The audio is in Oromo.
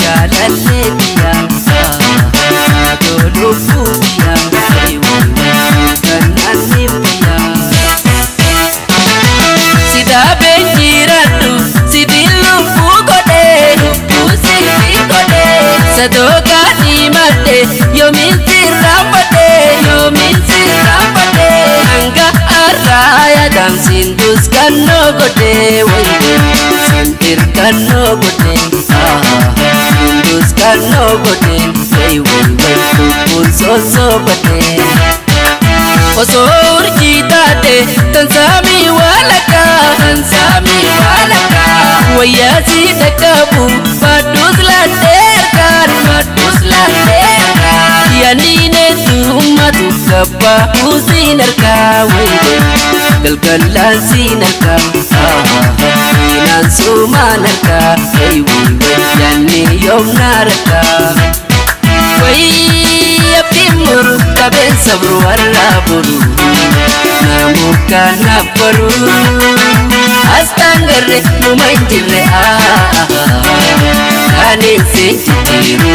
jaalalleetiya tolufuutiya kananimtiya sidaabeen jiradhu sibilufu godhe lubbuu sifi godhe sadoogaa diimadhe yoomiin sirraanfadhe hanga arraaya dansiin duskannoo godhe sintir kannoo godhe duskannoo godhe lubbuun soosoo godhe osoo urjii taate tansaamii waalakaa wayyaasii dhaqqabu fadduus ladheerkaan yaniineetummatu gabbaa huusiin arkaa wayde galgalaan siin arkaa inaan suumaan arkaa yaannee yoomnaa rakkaa abdiin muru qabeen sabru warraa buru namuu kanaaf baru astaan garre numa hin jirre kaaniin seen jijjiiru